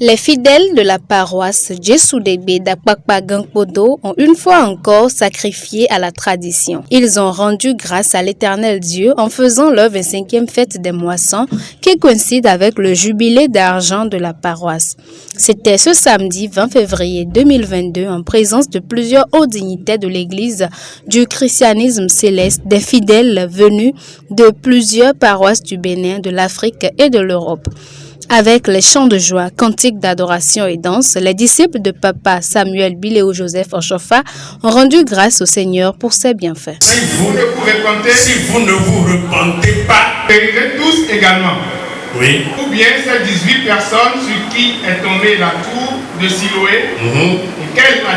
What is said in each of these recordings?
Les fidèles de la paroisse Djessoudébé d'Akpakpa Gangpodo ont une fois encore sacrifié à la tradition. Ils ont rendu grâce à l'Éternel Dieu en faisant leur 25e fête des moissons qui coïncide avec le jubilé d'argent de la paroisse. C'était ce samedi 20 février 2022 en présence de plusieurs hauts dignitaires de l'Église du christianisme céleste, des fidèles venus de plusieurs paroisses du Bénin, de l'Afrique et de l'Europe. Avec les chants de joie, cantiques d'adoration et danse, les disciples de Papa Samuel Biléo Joseph Ochofa ont rendu grâce au Seigneur pour ses bienfaits. Si vous ne vous repentez pas, périrez tous également. Oui. Ou bien ces 18 personnes sur qui est tombée la tour de Siloé et qu'elle a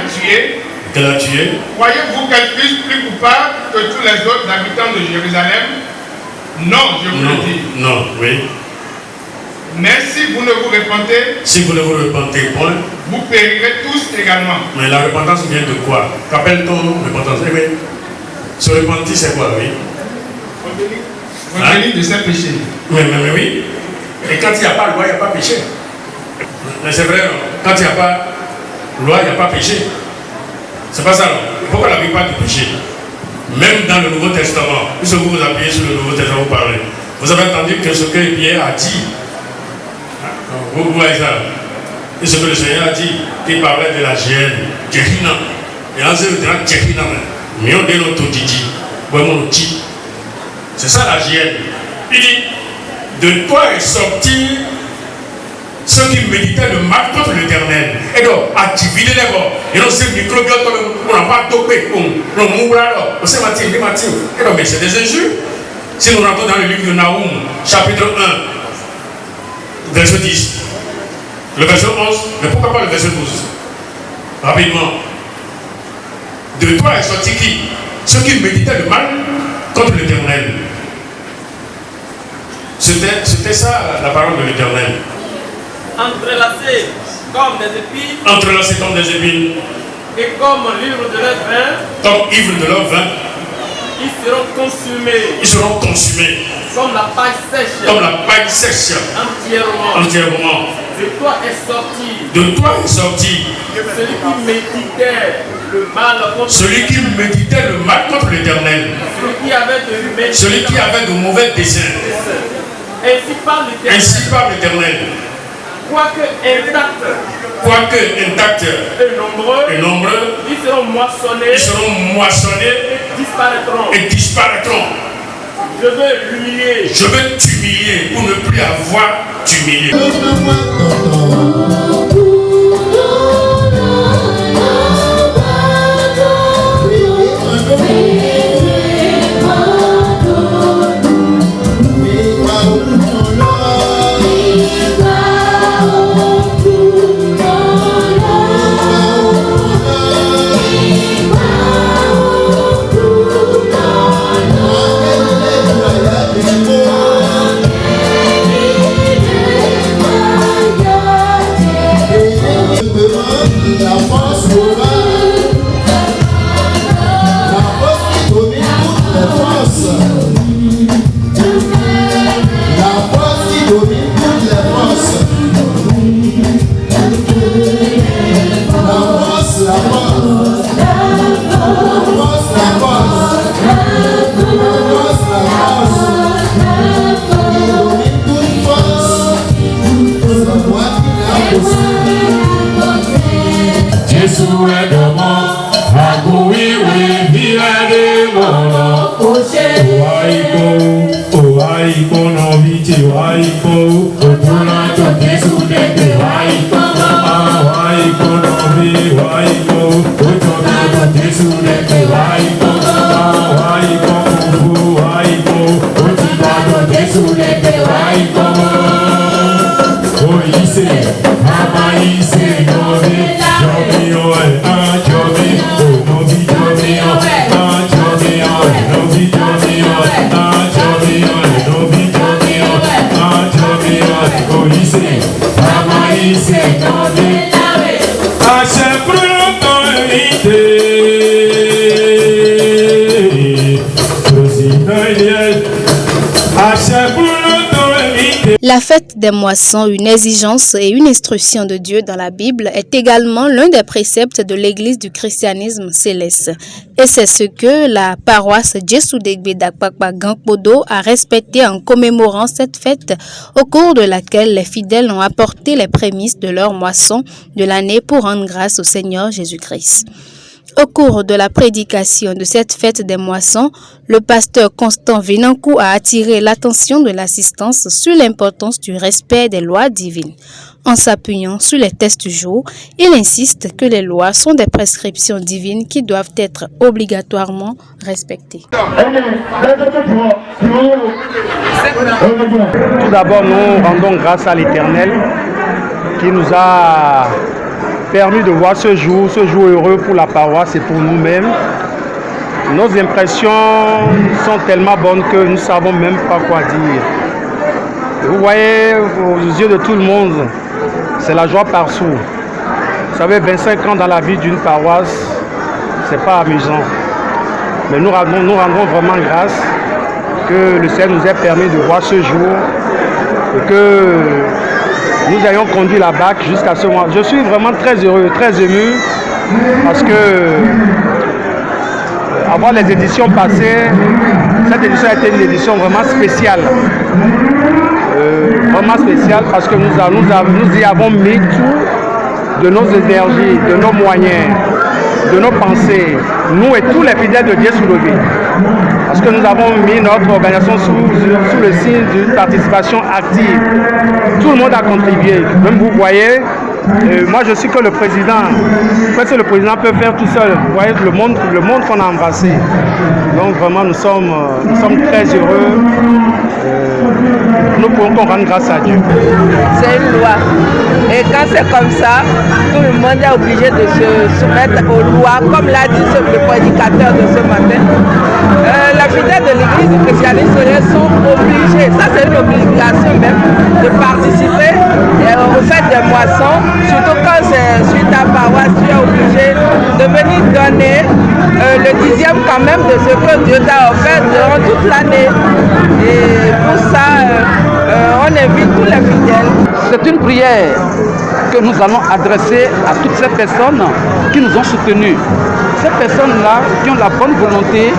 tué. Croyez-vous qu'elle puisse plus coupable que tous les autres habitants de Jérusalem? Non, je vous le dis. Non, oui. Mais si vous ne vous repentez, point, vous périrez tous également. Mais la repentance vient de quoi? Qu'appelle-t-on repentance? Eh bien, se repentir, c'est quoi, oui? Revenir de ses péchés. Mais oui. Et quand il n'y a pas loi, il n'y a pas péché. Mais c'est vrai, non? Quand il n'y a pas loi, il n'y a pas péché. C'est pas ça, non? Pourquoi la Bible parle du péché? Même dans le Nouveau Testament, puisque vous vous appuyez sur le Nouveau Testament, vous parlez. Vous avez entendu que ce que Pierre a dit. Vous voyez ça? Et ce que le Seigneur a dit, qu'il parlait de la Géhenne, Djehina. Et en ce moment, Djehina, mais on dit notre Didi, c'est ça la Géhenne. Il dit, de toi est sorti ceux qui méditaient le mal contre l'Éternel. Et donc, à diviner les bords. Et donc, ces microbiotes, on n'a pas topé, on mourra là. On s'est matin. Et donc, mais c'est des injures. Si nous rentrons dans le livre de Naoum, chapitre 1, verset 10, le verset 11, mais pourquoi pas le verset 12? Rapidement. De toi est sorti qui? Ceux qui méditaient le mal contre l'Éternel. C'était ça la parole de l'Éternel. Entrelacés comme des épines. Et comme ivres de leur vin. Ils seront consumés. Comme la paille sèche. Entièrement. De toi est sorti. Celui qui méditait le mal contre l'Éternel. Celui qui avait de mauvais desseins. Ainsi parle l'Éternel. Quoique intact et nombreux, ils seront moissonnés et disparaîtront. Je veux t'humilier pour ne plus avoir d'humilié. La fête des moissons, une exigence et une instruction de Dieu dans la Bible, est également l'un des préceptes de l'Église du christianisme céleste. Et c'est ce que la paroisse Jesu Degbe d'Akpakpa Gangpodo a respecté en commémorant cette fête au cours de laquelle les fidèles ont apporté les prémices de leur moisson de l'année pour rendre grâce au Seigneur Jésus-Christ. Au cours de la prédication de cette fête des moissons, le pasteur Constant Venankou a attiré l'attention de l'assistance sur l'importance du respect des lois divines. En s'appuyant sur les tests jours, il insiste que les lois sont des prescriptions divines qui doivent être obligatoirement respectées. Tout d'abord, nous rendons grâce à l'Éternel qui nous a permis de voir ce jour heureux pour la paroisse et pour nous-mêmes. Nos impressions sont tellement bonnes que nous ne savons même pas quoi dire. Vous voyez, aux yeux de tout le monde, c'est la joie partout. Vous savez, 25 ans dans la vie d'une paroisse, c'est pas amusant. Mais nous rendons vraiment grâce que le Seigneur nous ait permis de voir ce jour et que nous ayons conduit la BAC jusqu'à ce moment. Je suis vraiment très heureux, très ému, parce que avant les éditions passées, cette édition a été une édition vraiment spéciale. Vraiment spéciale parce que nous y avons mis tout de nos énergies, de nos moyens, de nos pensées, nous et tous les fidèles de Jesu Degbe. Parce que nous avons mis notre organisation sous le signe d'une participation active. Tout le monde a contribué. Même vous voyez, moi je suis que le président. Parce que le président peut faire tout seul. Vous voyez le monde qu'on a embrassé. Donc vraiment nous sommes très heureux. Nous pouvons rendre grâce à Dieu. C'est une loi. Et quand c'est comme ça, tout le monde est obligé de se soumettre aux lois, comme l'a dit le prédicateur de ce matin. Les fidèles de l'Église du christianisme sont obligés, ça c'est une obligation même, de participer au fait des moissons, surtout quand c'est sur ta paroisse, tu es obligé de venir donner le 10e quand même de ce que Dieu t'a offert durant toute l'année. Et pour ça, on invite tous les fidèles. C'est une prière que nous allons adresser à toutes ces personnes qui nous ont soutenus. Ces personnes-là qui ont la bonne volonté,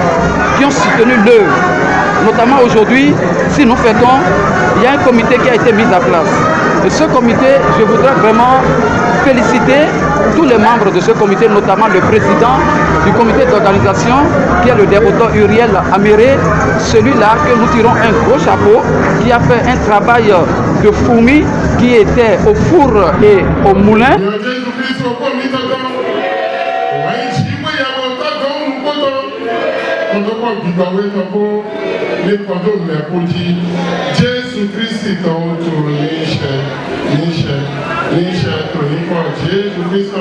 qui ont soutenu l'œuvre. Notamment aujourd'hui, si nous fêtons, il y a un comité qui a été mis à place. Et ce comité, je voudrais vraiment féliciter tous les membres de ce comité, notamment le président du comité d'organisation, qui est le dévoteur Uriel Amiré, celui-là que nous tirons un gros chapeau, qui a fait un travail de fourmi, qui était au four et au moulin. Jésus Christ Jésus Christ